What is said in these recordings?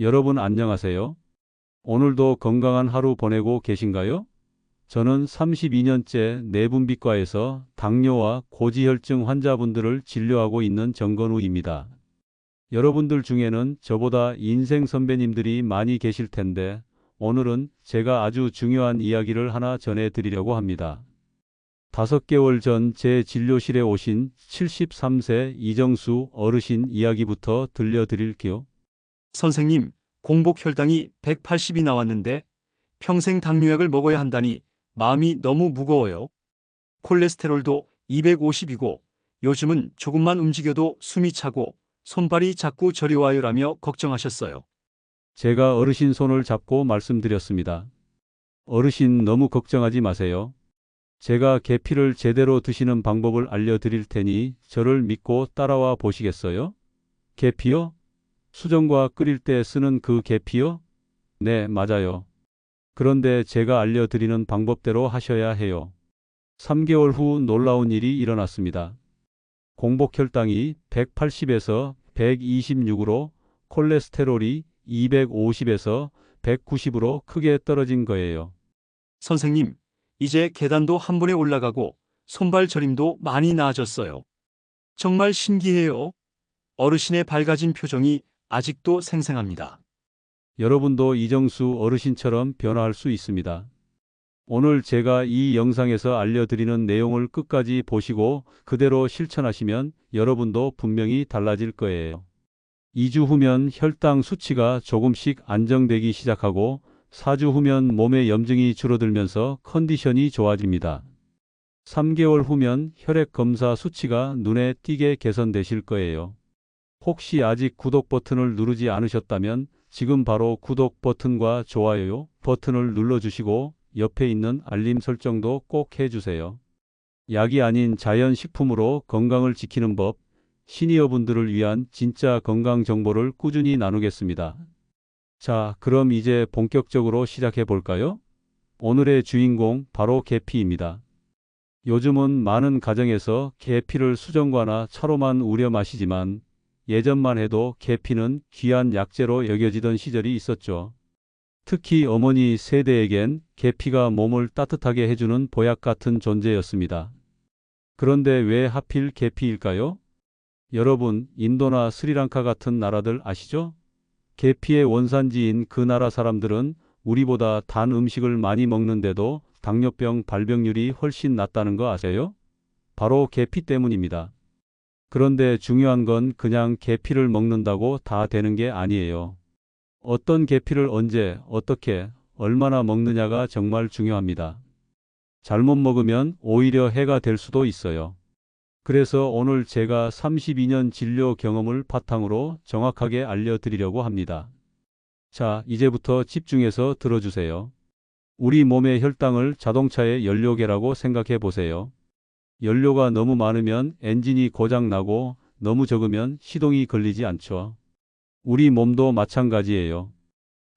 여러분 안녕하세요. 오늘도 건강한 하루 보내고 계신가요? 저는 32년째 내분비과에서 당뇨와 고지혈증 환자분들을 진료하고 있는 정건우입니다. 여러분들 중에는 저보다 인생 선배님들이 많이 계실 텐데 오늘은 제가 아주 중요한 이야기를 하나 전해드리려고 합니다. 5개월 전 제 진료실에 오신 73세 이정수 어르신 이야기부터 들려드릴게요. 선생님, 공복 혈당이 180이 나왔는데 평생 당뇨약을 먹어야 한다니 마음이 너무 무거워요. 콜레스테롤도 250이고 요즘은 조금만 움직여도 숨이 차고 손발이 자꾸 저려와요라며 걱정하셨어요. 제가 어르신 손을 잡고 말씀드렸습니다. 어르신 너무 걱정하지 마세요. 제가 계피를 제대로 드시는 방법을 알려드릴 테니 저를 믿고 따라와 보시겠어요? 계피요? 수정과 끓일 때 쓰는 그 계피요? 네, 맞아요. 그런데 제가 알려드리는 방법대로 하셔야 해요. 3개월 후 놀라운 일이 일어났습니다. 공복 혈당이 180에서 126으로 콜레스테롤이 250에서 190으로 크게 떨어진 거예요. 선생님, 이제 계단도 한 번에 올라가고 손발 저림도 많이 나아졌어요. 정말 신기해요. 어르신의 밝아진 표정이 아직도 생생합니다. 여러분도 이정수 어르신처럼 변화할 수 있습니다. 오늘 제가 이 영상에서 알려드리는 내용을 끝까지 보시고 그대로 실천하시면 여러분도 분명히 달라질 거예요. 2주 후면 혈당 수치가 조금씩 안정되기 시작하고 4주 후면 몸의 염증이 줄어들면서 컨디션이 좋아집니다. 3개월 후면 혈액 검사 수치가 눈에 띄게 개선되실 거예요. 혹시 아직 구독 버튼을 누르지 않으셨다면 지금 바로 구독 버튼과 좋아요 버튼을 눌러주시고 옆에 있는 알림 설정도 꼭 해주세요. 약이 아닌 자연식품으로 건강을 지키는 법, 시니어분들을 위한 진짜 건강 정보를 꾸준히 나누겠습니다. 자, 그럼 이제 본격적으로 시작해 볼까요? 오늘의 주인공 바로 계피입니다. 요즘은 많은 가정에서 계피를 수정과나 차로만 우려 마시지만 예전만 해도 계피는 귀한 약재로 여겨지던 시절이 있었죠. 특히 어머니 세대에겐 계피가 몸을 따뜻하게 해주는 보약 같은 존재였습니다. 그런데 왜 하필 계피일까요? 여러분, 인도나 스리랑카 같은 나라들 아시죠? 계피의 원산지인 그 나라 사람들은 우리보다 단 음식을 많이 먹는데도 당뇨병 발병률이 훨씬 낮다는 거 아세요? 바로 계피 때문입니다. 그런데 중요한 건 그냥 계피를 먹는다고 다 되는 게 아니에요. 어떤 계피를 언제, 어떻게, 얼마나 먹느냐가 정말 중요합니다. 잘못 먹으면 오히려 해가 될 수도 있어요. 그래서 오늘 제가 32년 진료 경험을 바탕으로 정확하게 알려드리려고 합니다. 자, 이제부터 집중해서 들어주세요. 우리 몸의 혈당을 자동차의 연료계라고 생각해 보세요. 연료가 너무 많으면 엔진이 고장 나고 너무 적으면 시동이 걸리지 않죠. 우리 몸도 마찬가지예요.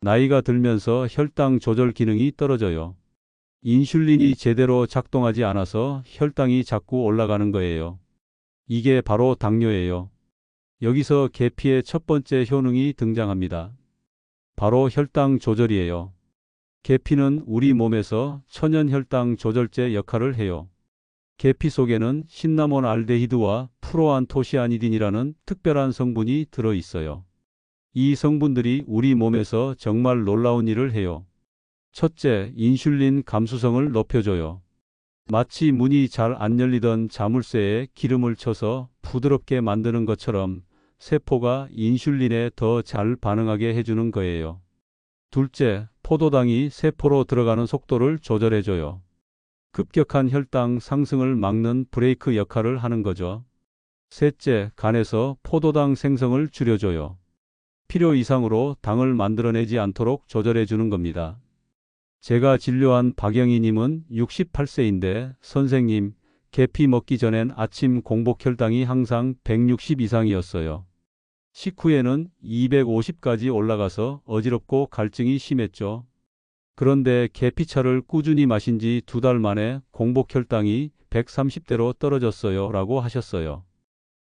나이가 들면서 혈당 조절 기능이 떨어져요. 인슐린이 제대로 작동하지 않아서 혈당이 자꾸 올라가는 거예요. 이게 바로 당뇨예요. 여기서 계피의 첫 번째 효능이 등장합니다. 바로 혈당 조절이에요. 계피는 우리 몸에서 천연 혈당 조절제 역할을 해요. 계피 속에는 신라몬 알데히드와 프로안토시아니딘이라는 특별한 성분이 들어 있어요. 이 성분들이 우리 몸에서 정말 놀라운 일을 해요. 첫째, 인슐린 감수성을 높여줘요. 마치 문이 잘 안 열리던 자물쇠에 기름을 쳐서 부드럽게 만드는 것처럼 세포가 인슐린에 더 잘 반응하게 해주는 거예요. 둘째, 포도당이 세포로 들어가는 속도를 조절해줘요. 급격한 혈당 상승을 막는 브레이크 역할을 하는 거죠. 셋째, 간에서 포도당 생성을 줄여줘요. 필요 이상으로 당을 만들어내지 않도록 조절해주는 겁니다. 제가 진료한 박영희님은 68세인데 선생님, 계피 먹기 전엔 아침 공복 혈당이 항상 160 이상이었어요. 식후에는 250까지 올라가서 어지럽고 갈증이 심했죠. 그런데 계피차를 꾸준히 마신 지 2달 만에 공복 혈당이 130대로 떨어졌어요 라고 하셨어요.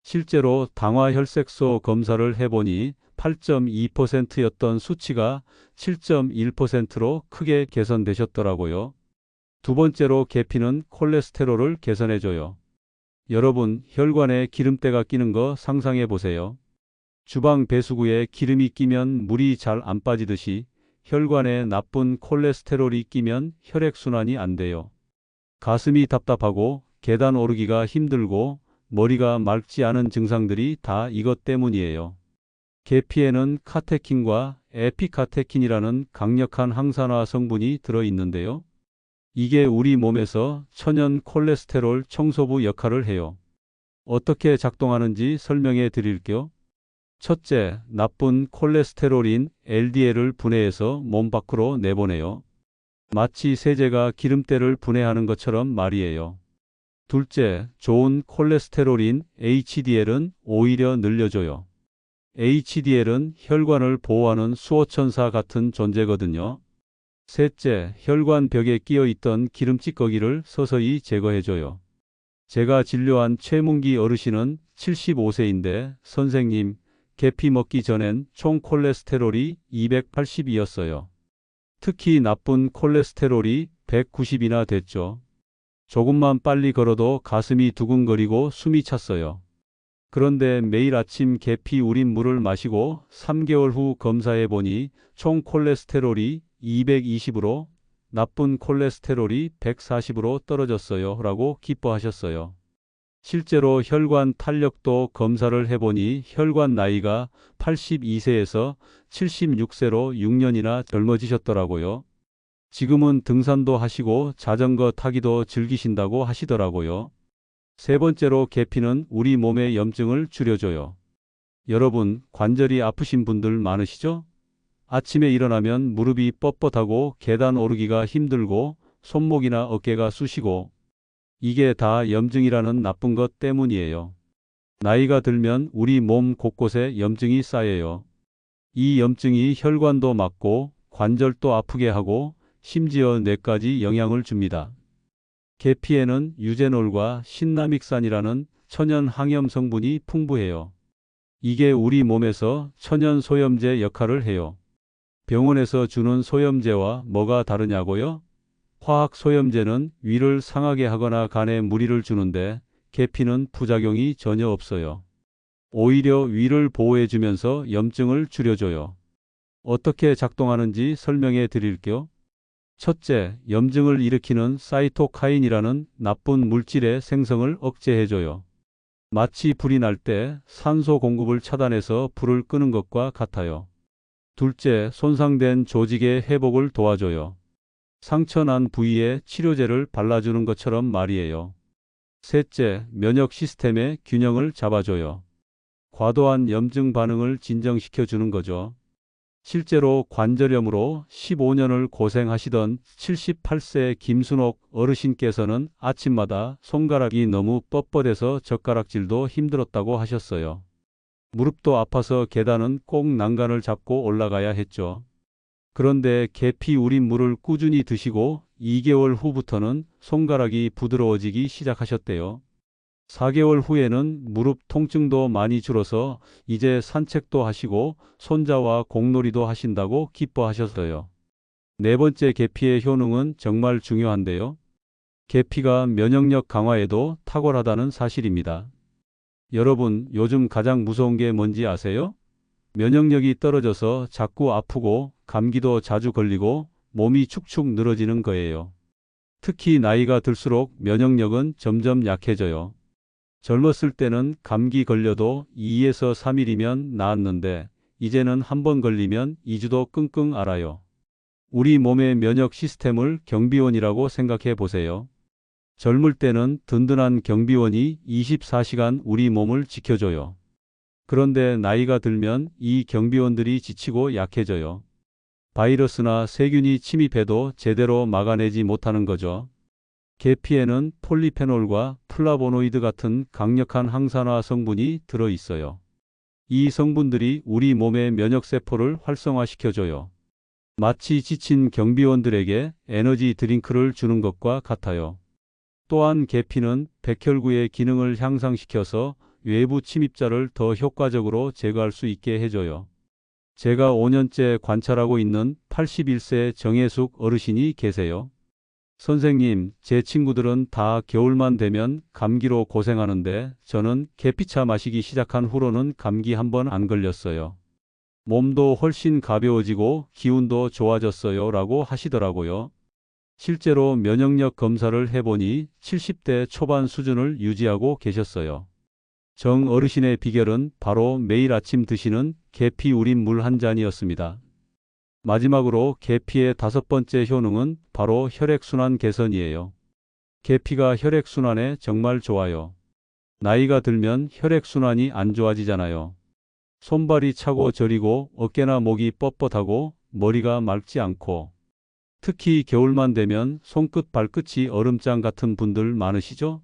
실제로 당화혈색소 검사를 해보니 8.2%였던 수치가 7.1%로 크게 개선되셨더라고요. 두 번째로 계피는 콜레스테롤을 개선해줘요. 여러분, 혈관에 기름때가 끼는 거 상상해 보세요. 주방 배수구에 기름이 끼면 물이 잘 안 빠지듯이 혈관에 나쁜 콜레스테롤이 끼면 혈액순환이 안 돼요. 가슴이 답답하고 계단 오르기가 힘들고 머리가 맑지 않은 증상들이 다 이것 때문이에요. 계피에는 카테킨과 에피카테킨이라는 강력한 항산화 성분이 들어있는데요. 이게 우리 몸에서 천연 콜레스테롤 청소부 역할을 해요. 어떻게 작동하는지 설명해 드릴게요. 첫째, 나쁜 콜레스테롤인 LDL을 분해해서 몸 밖으로 내보내요. 마치 세제가 기름때를 분해하는 것처럼 말이에요. 둘째, 좋은 콜레스테롤인 HDL은 오히려 늘려줘요. HDL은 혈관을 보호하는 수호천사 같은 존재거든요. 셋째, 혈관 벽에 끼어 있던 기름 찌꺼기를 서서히 제거해줘요. 제가 진료한 최문기 어르신은 75세인데 선생님, 계피 먹기 전엔 총 콜레스테롤이 280이었어요. 특히 나쁜 콜레스테롤이 190이나 됐죠. 조금만 빨리 걸어도 가슴이 두근거리고 숨이 찼어요. 그런데 매일 아침 계피 우린 물을 마시고 3개월 후 검사해 보니 총 콜레스테롤이 220으로 나쁜 콜레스테롤이 140으로 떨어졌어요. 라고 기뻐하셨어요. 실제로 혈관 탄력도 검사를 해보니 혈관 나이가 82세에서 76세로 6년이나 젊어지셨더라고요. 지금은 등산도 하시고 자전거 타기도 즐기신다고 하시더라고요. 세 번째로 계피는 우리 몸의 염증을 줄여줘요. 여러분, 관절이 아프신 분들 많으시죠? 아침에 일어나면 무릎이 뻣뻣하고 계단 오르기가 힘들고 손목이나 어깨가 쑤시고 이게 다 염증이라는 나쁜 것 때문이에요. 나이가 들면 우리 몸 곳곳에 염증이 쌓여요. 이 염증이 혈관도 막고 관절도 아프게 하고 심지어 뇌까지 영향을 줍니다. 계피에는 유제놀과 신라믹산이라는 천연 항염 성분이 풍부해요. 이게 우리 몸에서 천연 소염제 역할을 해요. 병원에서 주는 소염제와 뭐가 다르냐고요? 화학 소염제는 위를 상하게 하거나 간에 무리를 주는데 계피는 부작용이 전혀 없어요. 오히려 위를 보호해주면서 염증을 줄여줘요. 어떻게 작동하는지 설명해 드릴게요. 첫째, 염증을 일으키는 사이토카인이라는 나쁜 물질의 생성을 억제해줘요. 마치 불이 날 때 산소 공급을 차단해서 불을 끄는 것과 같아요. 둘째, 손상된 조직의 회복을 도와줘요. 상처 난 부위에 치료제를 발라주는 것처럼 말이에요. 셋째, 면역 시스템의 균형을 잡아줘요. 과도한 염증 반응을 진정시켜주는 거죠. 실제로 관절염으로 15년을 고생하시던 78세 김순옥 어르신께서는 아침마다 손가락이 너무 뻣뻣해서 젓가락질도 힘들었다고 하셨어요. 무릎도 아파서 계단은 꼭 난간을 잡고 올라가야 했죠. 그런데 계피 우린 물을 꾸준히 드시고 2개월 후부터는 손가락이 부드러워지기 시작하셨대요. 4개월 후에는 무릎 통증도 많이 줄어서 이제 산책도 하시고 손자와 공놀이도 하신다고 기뻐하셨어요. 네 번째, 계피의 효능은 정말 중요한데요. 계피가 면역력 강화에도 탁월하다는 사실입니다. 여러분, 요즘 가장 무서운 게 뭔지 아세요? 면역력이 떨어져서 자꾸 아프고 감기도 자주 걸리고 몸이 축축 늘어지는 거예요. 특히 나이가 들수록 면역력은 점점 약해져요. 젊었을 때는 감기 걸려도 2에서 3일이면 나았는데 이제는 한 번 걸리면 2주도 끙끙 앓아요. 우리 몸의 면역 시스템을 경비원이라고 생각해 보세요. 젊을 때는 든든한 경비원이 24시간 우리 몸을 지켜줘요. 그런데 나이가 들면 이 경비원들이 지치고 약해져요. 바이러스나 세균이 침입해도 제대로 막아내지 못하는 거죠. 계피에는 폴리페놀과 플라보노이드 같은 강력한 항산화 성분이 들어 있어요. 이 성분들이 우리 몸의 면역세포를 활성화시켜줘요. 마치 지친 경비원들에게 에너지 드링크를 주는 것과 같아요. 또한 계피는 백혈구의 기능을 향상시켜서 외부 침입자를 더 효과적으로 제거할 수 있게 해줘요. 제가 5년째 관찰하고 있는 81세 정혜숙 어르신이 계세요. 선생님, 제 친구들은 다 겨울만 되면 감기로 고생하는데 저는 계피차 마시기 시작한 후로는 감기 한 번 안 걸렸어요. 몸도 훨씬 가벼워지고 기운도 좋아졌어요 라고 하시더라고요. 실제로 면역력 검사를 해보니 70대 초반 수준을 유지하고 계셨어요. 정 어르신의 비결은 바로 매일 아침 드시는 계피 우린 물 한 잔이었습니다. 마지막으로 계피의 5번째 효능은 바로 혈액순환 개선이에요. 계피가 혈액순환에 정말 좋아요. 나이가 들면 혈액순환이 안 좋아지잖아요. 손발이 차고 저리고 어깨나 목이 뻣뻣하고 머리가 맑지 않고 특히 겨울만 되면 손끝 발끝이 얼음장 같은 분들 많으시죠?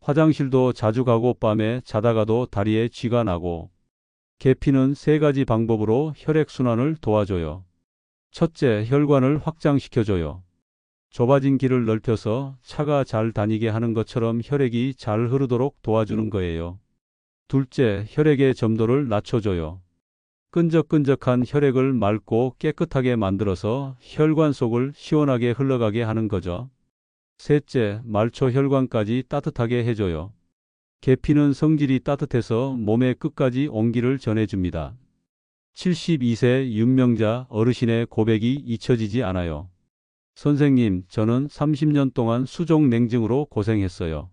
화장실도 자주 가고 밤에 자다가도 다리에 쥐가 나고 계피는 3가지 방법으로 혈액순환을 도와줘요. 첫째, 혈관을 확장시켜줘요. 좁아진 길을 넓혀서 차가 잘 다니게 하는 것처럼 혈액이 잘 흐르도록 도와주는 거예요. 둘째, 혈액의 점도를 낮춰줘요. 끈적끈적한 혈액을 맑고 깨끗하게 만들어서 혈관 속을 시원하게 흘러가게 하는 거죠. 셋째, 말초 혈관까지 따뜻하게 해줘요. 계피는 성질이 따뜻해서 몸의 끝까지 온기를 전해줍니다. 72세 윤명자 어르신의 고백이 잊혀지지 않아요. 선생님, 저는 30년 동안 수족 냉증으로 고생했어요.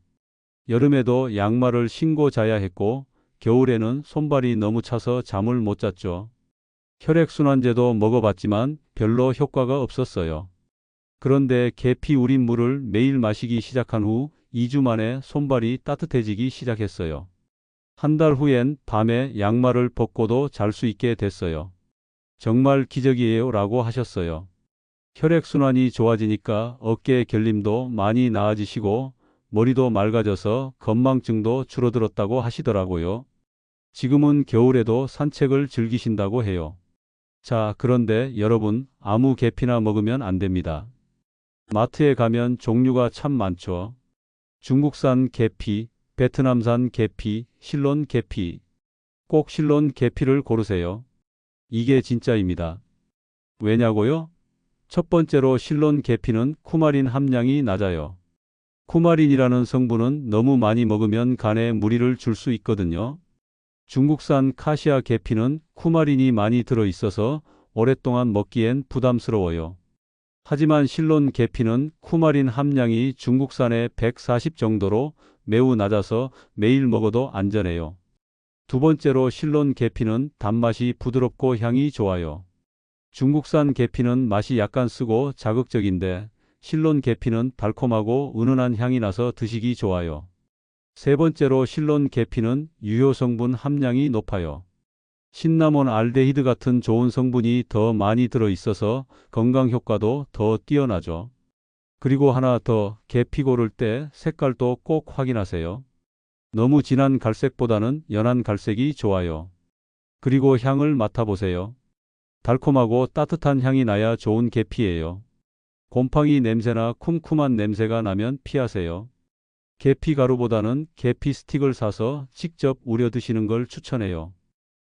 여름에도 양말을 신고 자야 했고 겨울에는 손발이 너무 차서 잠을 못 잤죠. 혈액순환제도 먹어봤지만 별로 효과가 없었어요. 그런데 계피 우린 물을 매일 마시기 시작한 후 2주 만에 손발이 따뜻해지기 시작했어요. 한 달 후엔 밤에 양말을 벗고도 잘 수 있게 됐어요. 정말 기적이에요 라고 하셨어요. 혈액순환이 좋아지니까 어깨 결림도 많이 나아지시고 머리도 맑아져서 건망증도 줄어들었다고 하시더라고요. 지금은 겨울에도 산책을 즐기신다고 해요. 자, 그런데 여러분, 아무 계피나 먹으면 안 됩니다. 마트에 가면 종류가 참 많죠. 중국산 계피, 베트남산 계피, 실론 계피. 꼭 실론 계피를 고르세요. 이게 진짜입니다. 왜냐고요? 첫 번째로 실론 계피는 쿠마린 함량이 낮아요. 쿠마린이라는 성분은 너무 많이 먹으면 간에 무리를 줄 수 있거든요. 중국산 카시아 계피는 쿠마린이 많이 들어있어서 오랫동안 먹기엔 부담스러워요. 하지만 실론 계피는 쿠마린 함량이 중국산의 140 정도로 매우 낮아서 매일 먹어도 안전해요. 두 번째로 실론 계피는 단맛이 부드럽고 향이 좋아요. 중국산 계피는 맛이 약간 쓰고 자극적인데 실론 계피는 달콤하고 은은한 향이 나서 드시기 좋아요. 세 번째로 실론 계피는 유효 성분 함량이 높아요. 신라몬 알데히드 같은 좋은 성분이 더 많이 들어있어서 건강 효과도 더 뛰어나죠. 그리고 하나 더, 계피 고를 때 색깔도 꼭 확인하세요. 너무 진한 갈색보다는 연한 갈색이 좋아요. 그리고 향을 맡아보세요. 달콤하고 따뜻한 향이 나야 좋은 계피예요. 곰팡이 냄새나 쿰쿰한 냄새가 나면 피하세요. 계피 가루보다는 계피 스틱을 사서 직접 우려 드시는 걸 추천해요.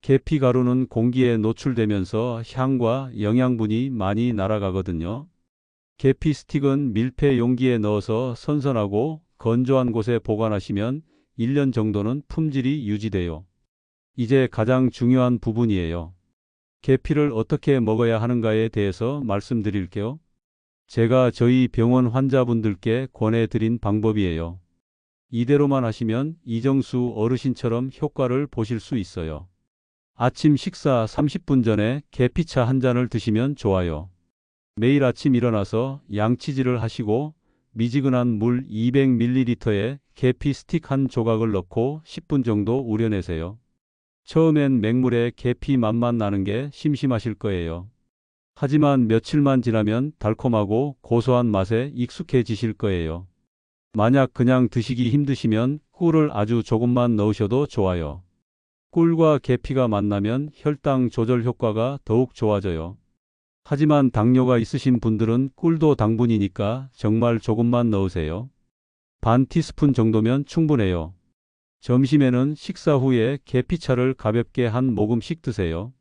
계피 가루는 공기에 노출되면서 향과 영양분이 많이 날아가거든요. 계피 스틱은 밀폐 용기에 넣어서 선선하고 건조한 곳에 보관하시면 1년 정도는 품질이 유지돼요. 이제 가장 중요한 부분이에요. 계피를 어떻게 먹어야 하는가에 대해서 말씀드릴게요. 제가 저희 병원 환자분들께 권해드린 방법이에요. 이대로만 하시면 이정수 어르신처럼 효과를 보실 수 있어요. 아침 식사 30분 전에 계피차 한 잔을 드시면 좋아요. 매일 아침 일어나서 양치질을 하시고 미지근한 물 200ml에 계피 스틱 한 조각을 넣고 10분 정도 우려내세요. 처음엔 맹물에 계피 맛만 나는 게 심심하실 거예요. 하지만 며칠만 지나면 달콤하고 고소한 맛에 익숙해지실 거예요. 만약 그냥 드시기 힘드시면 꿀을 아주 조금만 넣으셔도 좋아요. 꿀과 계피가 만나면 혈당 조절 효과가 더욱 좋아져요. 하지만 당뇨가 있으신 분들은 꿀도 당분이니까 정말 조금만 넣으세요. 반 티스푼 정도면 충분해요. 점심에는 식사 후에 계피차를 가볍게 한 모금씩 드세요.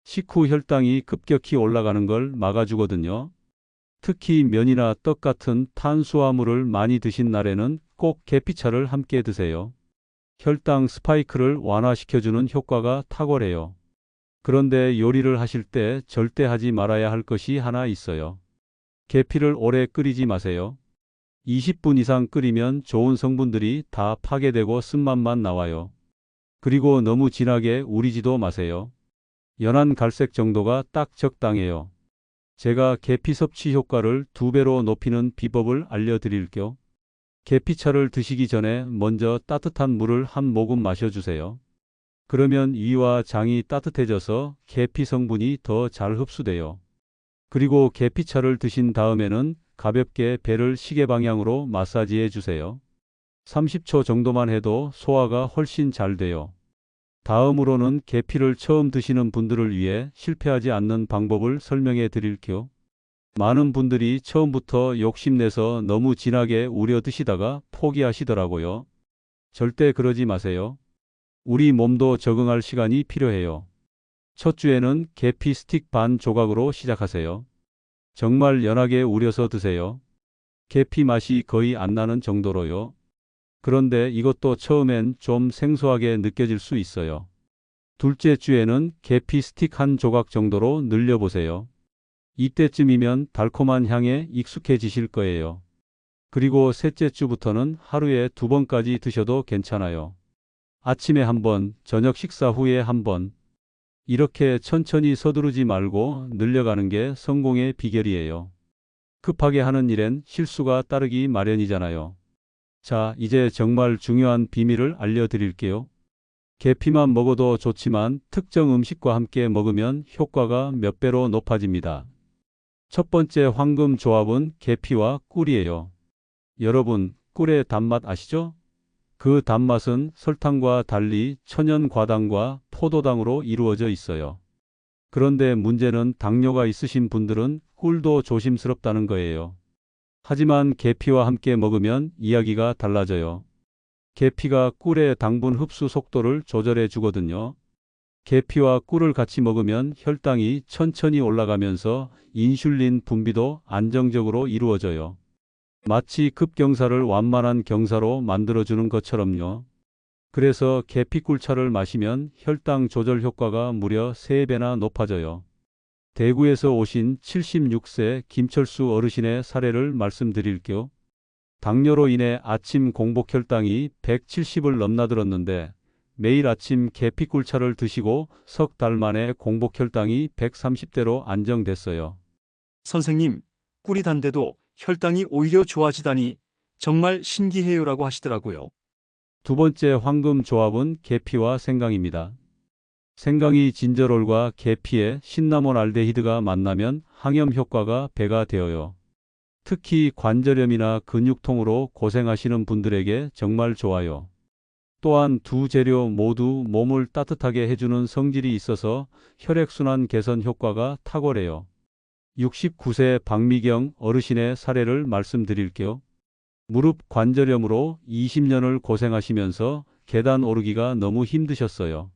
식후 혈당이 급격히 올라가는 걸 막아주거든요. 특히 면이나 떡 같은 탄수화물을 많이 드신 날에는 꼭 계피차를 함께 드세요. 혈당 스파이크를 완화시켜주는 효과가 탁월해요. 그런데 요리를 하실 때 절대 하지 말아야 할 것이 하나 있어요. 계피를 오래 끓이지 마세요. 20분 이상 끓이면 좋은 성분들이 다 파괴되고 쓴맛만 나와요. 그리고 너무 진하게 우리지도 마세요. 연한 갈색 정도가 딱 적당해요. 제가 계피 섭취 효과를 2배로 높이는 비법을 알려드릴게요. 계피차를 드시기 전에 먼저 따뜻한 물을 한 모금 마셔주세요. 그러면 위와 장이 따뜻해져서 계피 성분이 더 잘 흡수돼요. 그리고 계피차를 드신 다음에는 가볍게 배를 시계 방향으로 마사지해 주세요. 30초 정도만 해도 소화가 훨씬 잘 돼요. 다음으로는 계피를 처음 드시는 분들을 위해 실패하지 않는 방법을 설명해 드릴게요. 많은 분들이 처음부터 욕심내서 너무 진하게 우려 드시다가 포기하시더라고요. 절대 그러지 마세요. 우리 몸도 적응할 시간이 필요해요. 첫 주에는 계피 스틱 반 조각으로 시작하세요. 정말 연하게 우려서 드세요. 계피 맛이 거의 안 나는 정도로요. 그런데 이것도 처음엔 좀 생소하게 느껴질 수 있어요. 둘째 주에는 계피 스틱 한 조각 정도로 늘려보세요. 이때쯤이면 달콤한 향에 익숙해지실 거예요. 그리고 셋째 주부터는 하루에 2번까지 드셔도 괜찮아요. 아침에 1번, 저녁 식사 후에 1번. 이렇게 천천히 서두르지 말고 늘려가는 게 성공의 비결이에요. 급하게 하는 일엔 실수가 따르기 마련이잖아요. 자, 이제 정말 중요한 비밀을 알려드릴게요. 계피만 먹어도 좋지만 특정 음식과 함께 먹으면 효과가 몇 배로 높아집니다. 첫 번째 황금 조합은 계피와 꿀이에요. 여러분, 꿀의 단맛 아시죠? 그 단맛은 설탕과 달리 천연 과당과 포도당으로 이루어져 있어요. 그런데 문제는 당뇨가 있으신 분들은 꿀도 조심스럽다는 거예요. 하지만 계피와 함께 먹으면 이야기가 달라져요. 계피가 꿀의 당분 흡수 속도를 조절해 주거든요. 계피와 꿀을 같이 먹으면 혈당이 천천히 올라가면서 인슐린 분비도 안정적으로 이루어져요. 마치 급경사를 완만한 경사로 만들어주는 것처럼요. 그래서 계피꿀차를 마시면 혈당 조절 효과가 무려 3배나 높아져요. 대구에서 오신 76세 김철수 어르신의 사례를 말씀드릴게요. 당뇨로 인해 아침 공복 혈당이 170을 넘나들었는데 매일 아침 계피꿀차를 드시고 석 달 만에 공복 혈당이 130대로 안정됐어요. 선생님, 꿀이 단데도 혈당이 오히려 좋아지다니 정말 신기해요라고 하시더라고요. 두 번째 황금 조합은 계피와 생강입니다. 생강이 진저롤과 계피의 신나몬 알데히드가 만나면 항염 효과가 배가 되어요. 특히 관절염이나 근육통으로 고생하시는 분들에게 정말 좋아요. 또한 두 재료 모두 몸을 따뜻하게 해주는 성질이 있어서 혈액순환 개선 효과가 탁월해요. 69세 박미경 어르신의 사례를 말씀드릴게요. 무릎 관절염으로 20년을 고생하시면서 계단 오르기가 너무 힘드셨어요.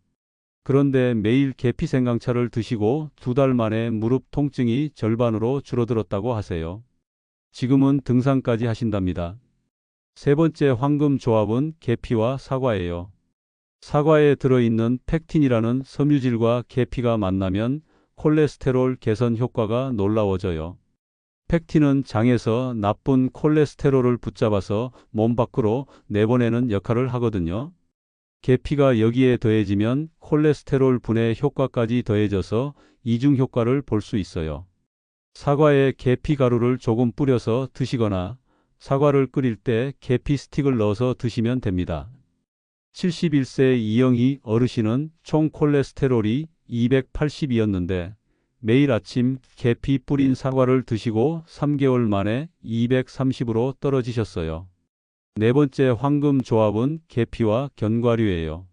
그런데 매일 계피 생강차를 드시고 2달 만에 무릎 통증이 절반으로 줄어들었다고 하세요. 지금은 등산까지 하신답니다. 세 번째 황금 조합은 계피와 사과예요. 사과에 들어있는 펙틴이라는 섬유질과 계피가 만나면 콜레스테롤 개선 효과가 놀라워져요. 펙틴은 장에서 나쁜 콜레스테롤을 붙잡아서 몸 밖으로 내보내는 역할을 하거든요. 계피가 여기에 더해지면 콜레스테롤 분해 효과까지 더해져서 이중 효과를 볼 수 있어요. 사과에 계피 가루를 조금 뿌려서 드시거나 사과를 끓일 때 계피 스틱을 넣어서 드시면 됩니다. 71세 이영희 어르신은 총 콜레스테롤이 280이었는데 매일 아침 계피 뿌린 사과를 드시고 3개월 만에 230으로 떨어지셨어요. 네 번째 황금 조합은 계피와 견과류예요.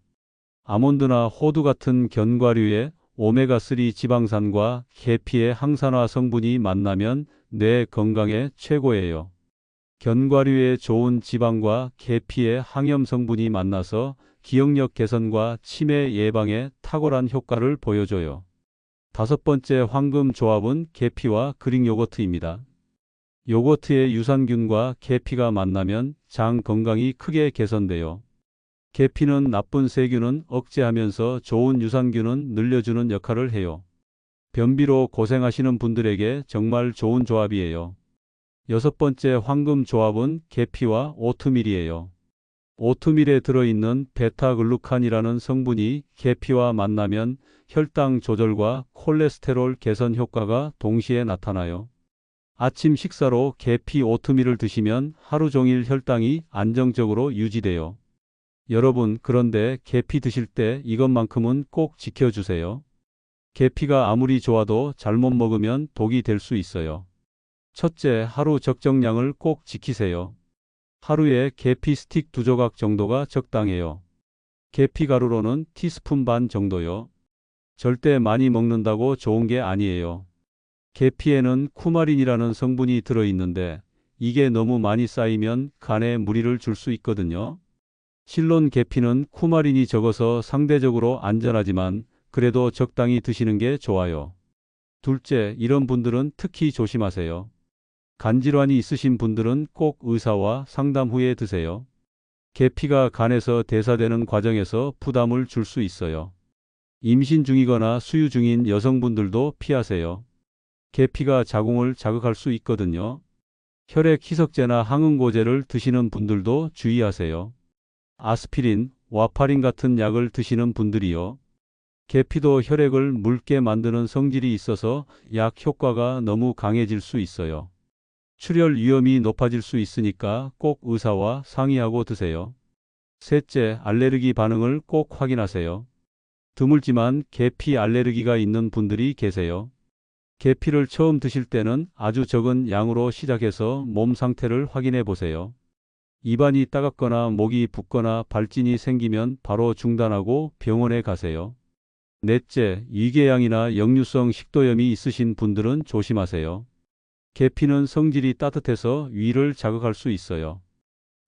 아몬드나 호두 같은 견과류에 오메가3 지방산과 계피의 항산화 성분이 만나면 뇌 건강에 최고예요. 견과류에 좋은 지방과 계피의 항염 성분이 만나서 기억력 개선과 치매 예방에 탁월한 효과를 보여줘요. 다섯 번째 황금 조합은 계피와 그릭 요거트입니다. 요거트의 유산균과 계피가 만나면 장 건강이 크게 개선돼요. 계피는 나쁜 세균은 억제하면서 좋은 유산균은 늘려주는 역할을 해요. 변비로 고생하시는 분들에게 정말 좋은 조합이에요. 여섯 번째 황금 조합은 계피와 오트밀이에요. 오트밀에 들어있는 베타글루칸이라는 성분이 계피와 만나면 혈당 조절과 콜레스테롤 개선 효과가 동시에 나타나요. 아침 식사로 계피 오트밀을 드시면 하루 종일 혈당이 안정적으로 유지돼요. 여러분, 그런데 계피 드실 때 이것만큼은 꼭 지켜주세요. 계피가 아무리 좋아도 잘못 먹으면 독이 될 수 있어요. 첫째, 하루 적정량을 꼭 지키세요. 하루에 계피 스틱 2조각 정도가 적당해요. 계피 가루로는 티스푼 반 정도요. 절대 많이 먹는다고 좋은 게 아니에요. 계피에는 쿠마린이라는 성분이 들어있는데 이게 너무 많이 쌓이면 간에 무리를 줄 수 있거든요. 실론 계피는 쿠마린이 적어서 상대적으로 안전하지만 그래도 적당히 드시는 게 좋아요. 둘째, 이런 분들은 특히 조심하세요. 간질환이 있으신 분들은 꼭 의사와 상담 후에 드세요. 계피가 간에서 대사되는 과정에서 부담을 줄 수 있어요. 임신 중이거나 수유 중인 여성분들도 피하세요. 계피가 자궁을 자극할 수 있거든요. 혈액 희석제나 항응고제를 드시는 분들도 주의하세요. 아스피린, 와파린 같은 약을 드시는 분들이요. 계피도 혈액을 묽게 만드는 성질이 있어서 약 효과가 너무 강해질 수 있어요. 출혈 위험이 높아질 수 있으니까 꼭 의사와 상의하고 드세요. 셋째, 알레르기 반응을 꼭 확인하세요. 드물지만 계피 알레르기가 있는 분들이 계세요. 계피를 처음 드실 때는 아주 적은 양으로 시작해서 몸 상태를 확인해 보세요. 입안이 따갑거나 목이 붓거나 발진이 생기면 바로 중단하고 병원에 가세요. 넷째, 위궤양이나 역류성 식도염이 있으신 분들은 조심하세요. 계피는 성질이 따뜻해서 위를 자극할 수 있어요.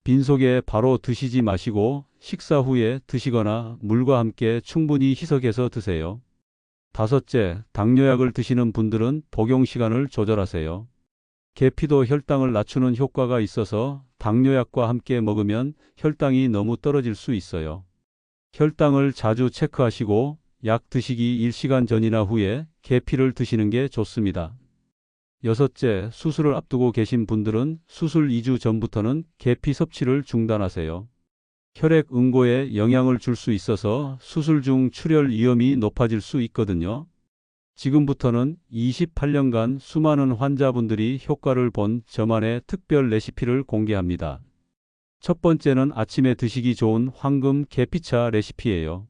빈속에 바로 드시지 마시고 식사 후에 드시거나 물과 함께 충분히 희석해서 드세요. 다섯째, 당뇨약을 드시는 분들은 복용 시간을 조절하세요. 계피도 혈당을 낮추는 효과가 있어서 당뇨약과 함께 먹으면 혈당이 너무 떨어질 수 있어요. 혈당을 자주 체크하시고 약 드시기 1시간 전이나 후에 계피를 드시는 게 좋습니다. 여섯째, 수술을 앞두고 계신 분들은 수술 2주 전부터는 계피 섭취를 중단하세요. 혈액 응고에 영향을 줄 수 있어서 수술 중 출혈 위험이 높아질 수 있거든요. 지금부터는 28년간 수많은 환자분들이 효과를 본 저만의 특별 레시피를 공개합니다. 첫 번째는 아침에 드시기 좋은 황금 계피차 레시피예요.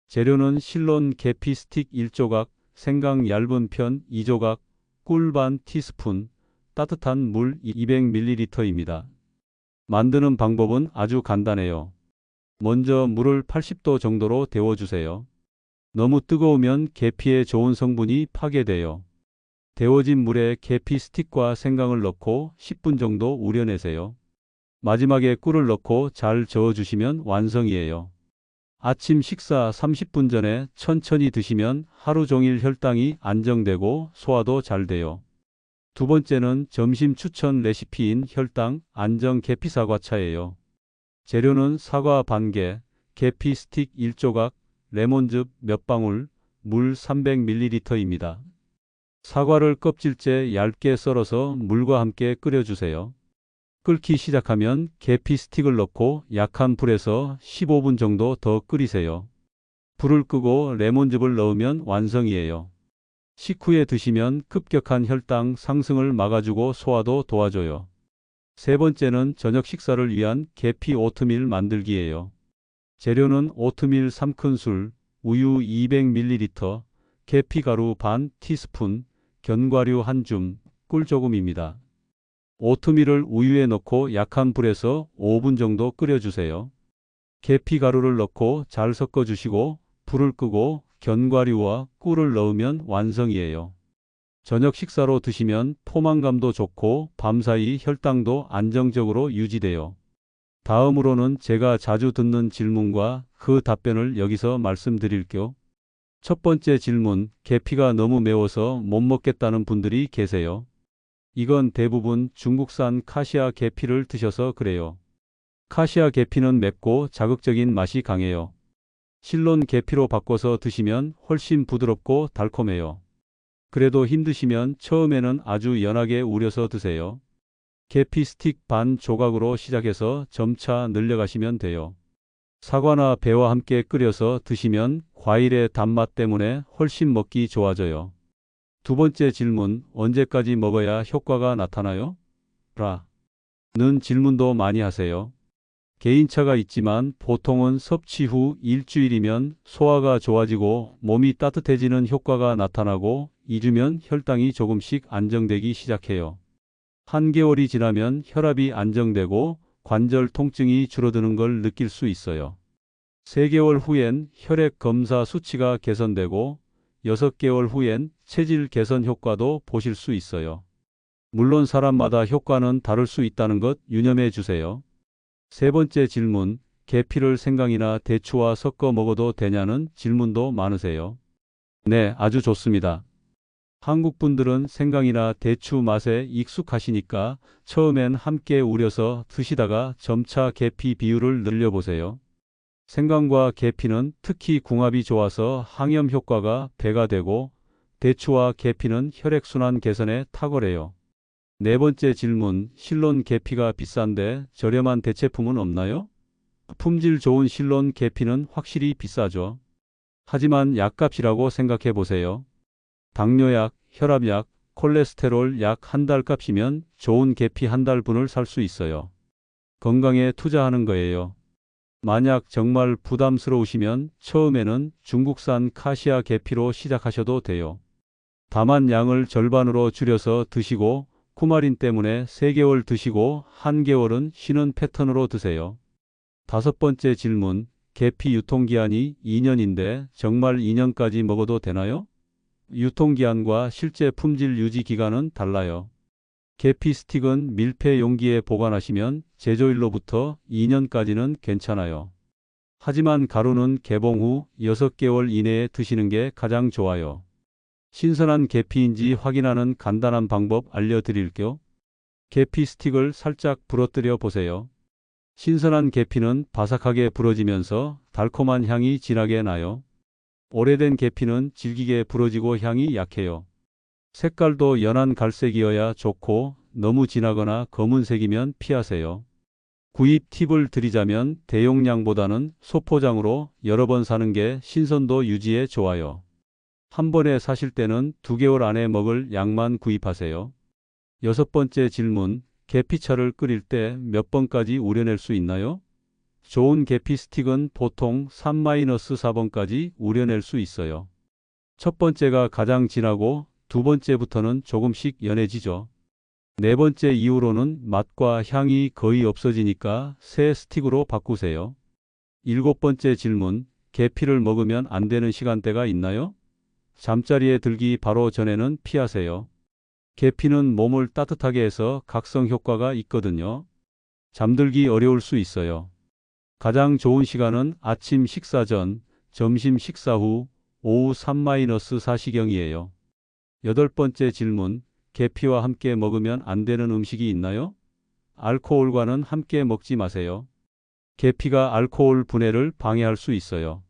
재료는 실론 계피 스틱 1조각, 생강 얇은 편 2조각, 꿀 반 티스푼, 따뜻한 물 200ml입니다. 만드는 방법은 아주 간단해요. 먼저 물을 80도 정도로 데워주세요. 너무 뜨거우면 계피에 좋은 성분이 파괴돼요. 데워진 물에 계피 스틱과 생강을 넣고 10분 정도 우려내세요. 마지막에 꿀을 넣고 잘 저어주시면 완성이에요. 아침 식사 30분 전에 천천히 드시면 하루 종일 혈당이 안정되고 소화도 잘 돼요. 두 번째는 점심 추천 레시피인 혈당 안정 계피 사과차예요. 재료는 사과 반개, 계피 스틱 1조각, 레몬즙 몇 방울, 물 300ml입니다. 사과를 껍질째 얇게 썰어서 물과 함께 끓여주세요. 끓기 시작하면 계피 스틱을 넣고 약한 불에서 15분 정도 더 끓이세요. 불을 끄고 레몬즙을 넣으면 완성이에요. 식후에 드시면 급격한 혈당 상승을 막아주고 소화도 도와줘요. 세 번째는 저녁 식사를 위한 계피 오트밀 만들기예요. 재료는 오트밀 3큰술, 우유 200ml, 계피 가루 반 티스푼, 견과류 한 줌, 꿀 조금입니다. 오트밀을 우유에 넣고 약한 불에서 5분 정도 끓여주세요. 계피 가루를 넣고 잘 섞어주시고 불을 끄고 견과류와 꿀을 넣으면 완성이에요. 저녁 식사로 드시면 포만감도 좋고 밤사이 혈당도 안정적으로 유지돼요. 다음으로는 제가 자주 듣는 질문과 그 답변을 여기서 말씀드릴게요. 첫 번째 질문, 계피가 너무 매워서 못 먹겠다는 분들이 계세요. 이건 대부분 중국산 카시아 계피를 드셔서 그래요. 카시아 계피는 맵고 자극적인 맛이 강해요. 실론 계피로 바꿔서 드시면 훨씬 부드럽고 달콤해요. 그래도 힘드시면 처음에는 아주 연하게 우려서 드세요. 계피 스틱 반 조각으로 시작해서 점차 늘려가시면 돼요. 사과나 배와 함께 끓여서 드시면 과일의 단맛 때문에 훨씬 먹기 좋아져요. 두 번째 질문, 언제까지 먹어야 효과가 나타나요? 는 질문도 많이 하세요. 개인차가 있지만 보통은 섭취 후 일주일이면 소화가 좋아지고 몸이 따뜻해지는 효과가 나타나고 2주면 혈당이 조금씩 안정되기 시작해요. 한개월이 지나면 혈압이 안정되고 관절 통증이 줄어드는 걸 느낄 수 있어요. 3개월 후엔 혈액 검사 수치가 개선되고 6개월 후엔 체질 개선 효과도 보실 수 있어요. 물론 사람마다 효과는 다를 수 있다는 것 유념해 주세요. 세 번째 질문, 계피를 생강이나 대추와 섞어 먹어도 되냐는 질문도 많으세요. 네, 아주 좋습니다. 한국 분들은 생강이나 대추 맛에 익숙하시니까 처음엔 함께 우려서 드시다가 점차 계피 비율을 늘려보세요. 생강과 계피는 특히 궁합이 좋아서 항염 효과가 배가 되고 대추와 계피는 혈액순환 개선에 탁월해요. 네 번째 질문, 실론 계피가 비싼데 저렴한 대체품은 없나요? 품질 좋은 실론 계피는 확실히 비싸죠. 하지만 약값이라고 생각해 보세요. 당뇨약, 혈압약, 콜레스테롤 약 한 달 값이면 좋은 계피 한 달분을 살 수 있어요. 건강에 투자하는 거예요. 만약 정말 부담스러우시면 처음에는 중국산 카시아 계피로 시작하셔도 돼요. 다만 양을 절반으로 줄여서 드시고 쿠마린 때문에 3개월 드시고 1개월은 쉬는 패턴으로 드세요. 다섯 번째 질문, 계피 유통기한이 2년인데 정말 2년까지 먹어도 되나요? 유통기한과 실제 품질 유지 기간은 달라요. 계피 스틱은 밀폐 용기에 보관하시면 제조일로부터 2년까지는 괜찮아요. 하지만 가루는 개봉 후 6개월 이내에 드시는 게 가장 좋아요. 신선한 계피인지 확인하는 간단한 방법 알려드릴게요. 계피 스틱을 살짝 부러뜨려 보세요. 신선한 계피는 바삭하게 부러지면서 달콤한 향이 진하게 나요. 오래된 계피는 질기게 부러지고 향이 약해요. 색깔도 연한 갈색이어야 좋고 너무 진하거나 검은색이면 피하세요. 구입 팁을 드리자면 대용량보다는 소포장으로 여러 번 사는 게 신선도 유지에 좋아요. 한 번에 사실 때는 2개월 안에 먹을 양만 구입하세요. 여섯 번째 질문, 계피차를 끓일 때 몇 번까지 우려낼 수 있나요? 좋은 계피 스틱은 보통 3-4번까지 우려낼 수 있어요. 첫 번째가 가장 진하고 두 번째부터는 조금씩 연해지죠. 네 번째 이후로는 맛과 향이 거의 없어지니까 새 스틱으로 바꾸세요. 일곱 번째 질문, 계피를 먹으면 안 되는 시간대가 있나요? 잠자리에 들기 바로 전에는 피하세요. 계피는 몸을 따뜻하게 해서 각성 효과가 있거든요. 잠들기 어려울 수 있어요. 가장 좋은 시간은 아침 식사 전, 점심 식사 후, 오후 3-4시경이에요. 여덟 번째 질문, 계피와 함께 먹으면 안 되는 음식이 있나요? 알코올과는 함께 먹지 마세요. 계피가 알코올 분해를 방해할 수 있어요.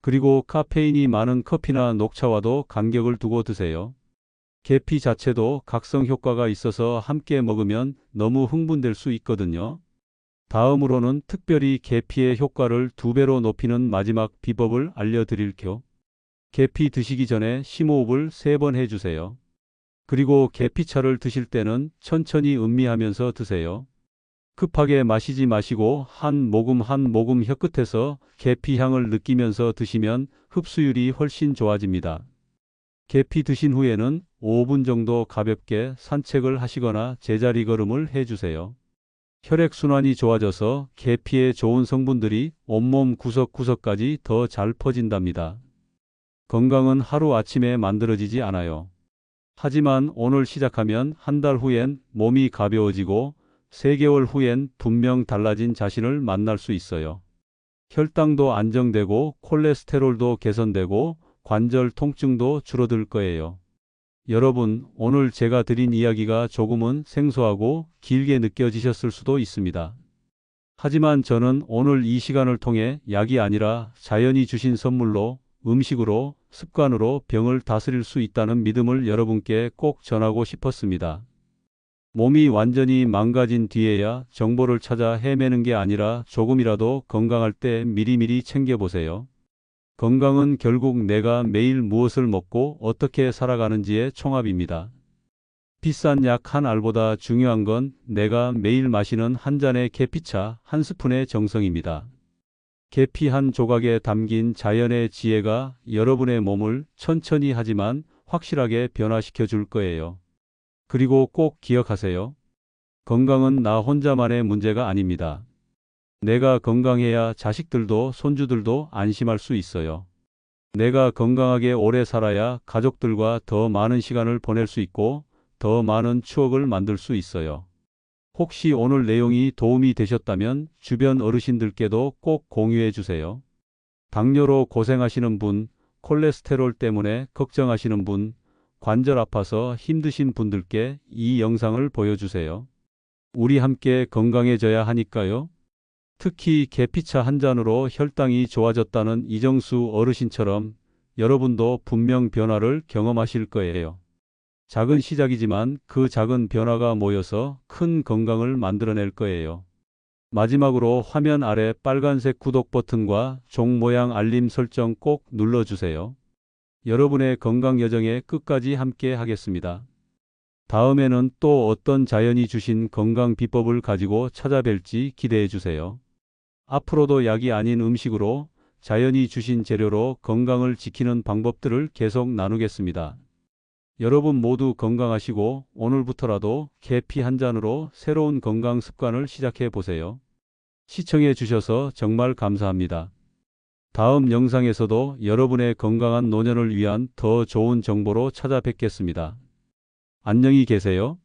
그리고 카페인이 많은 커피나 녹차와도 간격을 두고 드세요. 계피 자체도 각성 효과가 있어서 함께 먹으면 너무 흥분될 수 있거든요. 다음으로는 특별히 계피의 효과를 2배로 높이는 마지막 비법을 알려드릴게요. 계피 드시기 전에 심호흡을 3번 해주세요. 그리고 계피차를 드실 때는 천천히 음미하면서 드세요. 급하게 마시지 마시고 한 모금 한 모금 혀끝에서 계피 향을 느끼면서 드시면 흡수율이 훨씬 좋아집니다. 계피 드신 후에는 5분 정도 가볍게 산책을 하시거나 제자리 걸음을 해주세요. 혈액순환이 좋아져서 계피의 좋은 성분들이 온몸 구석구석까지 더 잘 퍼진답니다. 건강은 하루아침에 만들어지지 않아요. 하지만 오늘 시작하면 한 달 후엔 몸이 가벼워지고 3개월 후엔 분명 달라진 자신을 만날 수 있어요. 혈당도 안정되고 콜레스테롤도 개선되고 관절 통증도 줄어들 거예요. 여러분, 오늘 제가 드린 이야기가 조금은 생소하고 길게 느껴지셨을 수도 있습니다. 하지만 저는 오늘 이 시간을 통해 약이 아니라 자연이 주신 선물로 음식으로, 습관으로 병을 다스릴 수 있다는 믿음을 여러분께 꼭 전하고 싶었습니다. 몸이 완전히 망가진 뒤에야 정보를 찾아 헤매는 게 아니라 조금이라도 건강할 때 미리미리 챙겨보세요. 건강은 결국 내가 매일 무엇을 먹고 어떻게 살아가는지의 총합입니다. 비싼 약 한 알보다 중요한 건 내가 매일 마시는 한 잔의 계피차 한 스푼의 정성입니다. 계피 한 조각에 담긴 자연의 지혜가 여러분의 몸을 천천히 하지만 확실하게 변화시켜 줄 거예요. 그리고 꼭 기억하세요. 건강은 나 혼자만의 문제가 아닙니다. 내가 건강해야 자식들도 손주들도 안심할 수 있어요. 내가 건강하게 오래 살아야 가족들과 더 많은 시간을 보낼 수 있고 더 많은 추억을 만들 수 있어요. 혹시 오늘 내용이 도움이 되셨다면 주변 어르신들께도 꼭 공유해 주세요. 당뇨로 고생하시는 분, 콜레스테롤 때문에 걱정하시는 분, 관절 아파서 힘드신 분들께 이 영상을 보여주세요. 우리 함께 건강해져야 하니까요. 특히 계피차 한 잔으로 혈당이 좋아졌다는 이정수 어르신처럼 여러분도 분명 변화를 경험하실 거예요. 작은 시작이지만 그 작은 변화가 모여서 큰 건강을 만들어낼 거예요. 마지막으로 화면 아래 빨간색 구독 버튼과 종 모양 알림 설정 꼭 눌러주세요. 여러분의 건강 여정에 끝까지 함께 하겠습니다. 다음에는 또 어떤 자연이 주신 건강 비법을 가지고 찾아뵐지 기대해 주세요. 앞으로도 약이 아닌 음식으로 자연이 주신 재료로 건강을 지키는 방법들을 계속 나누겠습니다. 여러분 모두 건강하시고 오늘부터라도 계피 한 잔으로 새로운 건강 습관을 시작해 보세요. 시청해 주셔서 정말 감사합니다. 다음 영상에서도 여러분의 건강한 노년을 위한 더 좋은 정보로 찾아뵙겠습니다. 안녕히 계세요.